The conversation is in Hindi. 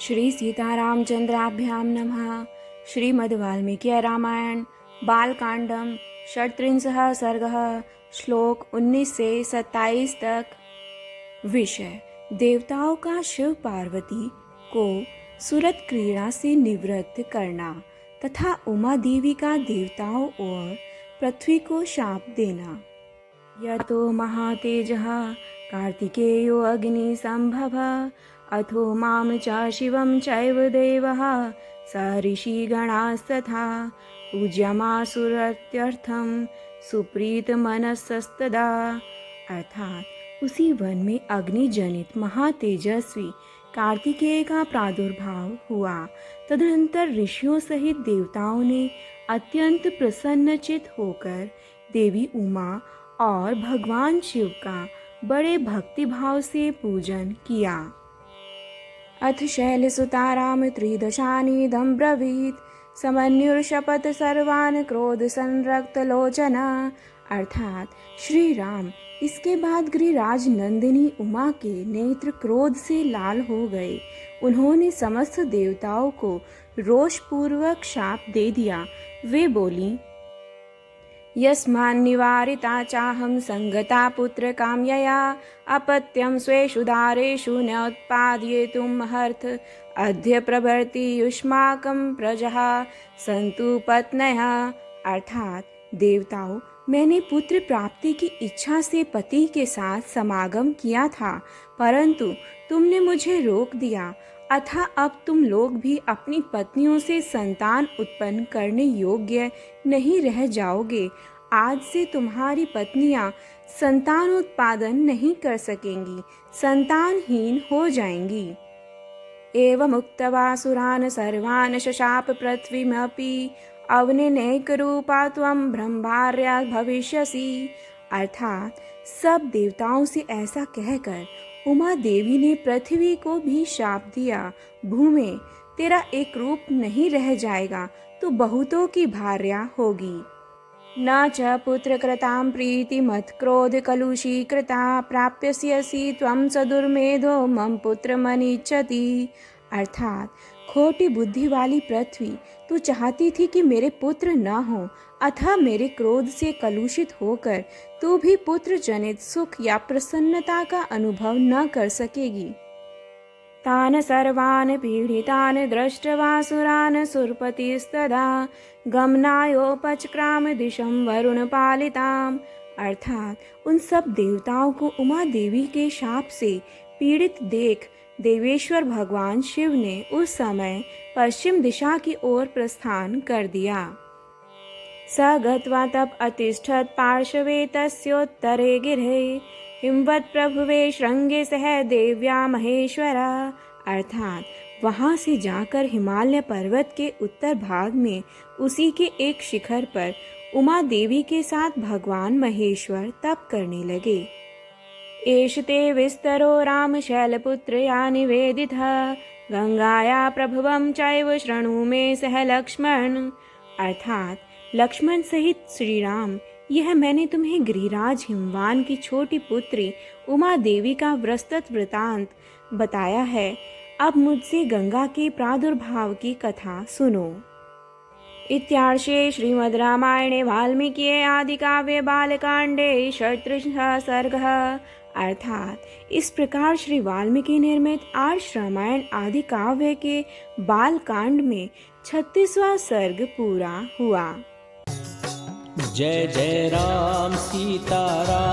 श्री सीतारामचंद्राभ्यां नमः। श्रीमद् वाल्मीकि रामायण बालकांडम षट्त्रिंशः सर्गः श्लोक 19 से 27 तक। विषय: देवताओं का शिव पार्वती को सुरत क्रीड़ा से निवृत्त करना तथा उमा देवी का देवताओं और पृथ्वी को शाप देना। यतो महातेजः कार्तिकेयो अग्नि संभव अथो माम च शिवं चैव देवः स ऋषिगणास्तथा पूज्यमासुरत्यर्थं सुप्रीतमनसस्तदा। अर्थात उसी वन में अग्नि जनित महातेजस्वी कार्तिकेय का प्रादुर्भाव हुआ। तदनंतर ऋषियों सहित देवताओं ने अत्यंत प्रसन्नचित होकर देवी उमा और भगवान शिव का बड़े भक्तिभाव से पूजन किया। अथ शैलसुताराम त्रिदशानीदं ब्रवीत समन्युर्शपथ सर्वान् क्रोध संरक्त लोचना। अर्थात श्री राम इसके बाद गिरिराज नंदिनी उमा के नेत्र क्रोध से लाल हो गए। उन्होंने समस्त देवताओं को रोषपूर्वक शाप दे दिया। वे बोली, यस्मान्निवारिता चाहं संगता पुत्र काम्यया अपत्यं स्वेषु दारेषु न उत्पादयितुमर्हत् अद्य प्रभृति युष्माकं प्रजः सन्तु पत्न्यः। अर्थात देवताओं, मैंने पुत्र प्राप्ति की इच्छा से पति के साथ समागम किया था, परंतु तुमने मुझे रोक दिया। अतः अब तुम लोग भी अपनी पत्नियों से संतान उत्पन्न करने योग्य नहीं रह जाओगे। आज से तुम्हारी पत्नियां संतान उत्पादन नहीं कर सकेंगी, संतानहीन हो जाएंगी। एवमुक्त्वासुरान् सर्वान् शशाप पृथ्वीमपि अवनेनैकरूपा त्वं ब्रह्मभार्या भविष्यसि। अर्थात सब देवताओं से ऐसा कहकर उमा देवी ने पृथ्वी को भी शाप दिया, भूमे तेरा एक रूप नहीं रह जाएगा, तो बहुतों की भार्या होगी। न च पुत्र कृतां प्रीति मत क्रोध कलुषी कृता प्राप्यस्यसि त्वं स दुर्मेधो मम पुत्र मनीच्छति। अर्थात खोटी बुद्धि वाली पृथ्वी, तू चाहती थी कि मेरे पुत्र न हो, अतः मेरे क्रोध से कलुषित होकर तू भी पुत्र जनित सुख या प्रसन्नता का अनुभव न कर सकेगी। तान सर्वान् पीडितान् दृष्ट्वासुरान् सुरपतिस्तदा गमनायोपचक्राम दिशं वरुण पालिताम्। अर्थात उन सब देवताओं को उमा देवी के शाप से पीड़ित देख देवेश्वर भगवान शिव ने उस समय पश्चिम दिशा की ओर प्रस्थान कर दिया। स गत्वा तप अतिष्ठत् पार्श्वे तस्योत्तरे गिरे हिमवत् प्रभुवे श्रृंगे सह देव्या महेश्वरा। अर्थात वहां से जाकर हिमालय पर्वत के उत्तर भाग में उसी के एक शिखर पर उमा देवी के साथ भगवान महेश्वर तप करने लगे। एष ते विस्तरो राम शैलपुत्रया निवेदितः गंगाया प्रभुवं चैव शृणु मे सह लक्ष्मण। अर्थात लक्ष्मण सहित श्री राम, यह मैंने तुम्हें गिरिराज हिमवान की छोटी पुत्री उमा देवी का विस्तृत वृतांत बताया है। अब मुझसे गंगा के प्रादुर्भाव की कथा सुनो। इत्यार्षे श्रीमद् रामायणे वाल्मीकि आदि काव्ये बालकांडे षट्त्रिंशः सर्गः। अर्थात इस प्रकार श्री वाल्मीकि निर्मित आर्ष रामायण आदि काव्य के बालकांड में 36वां सर्ग पूरा हुआ। जय जय राम सीता राम।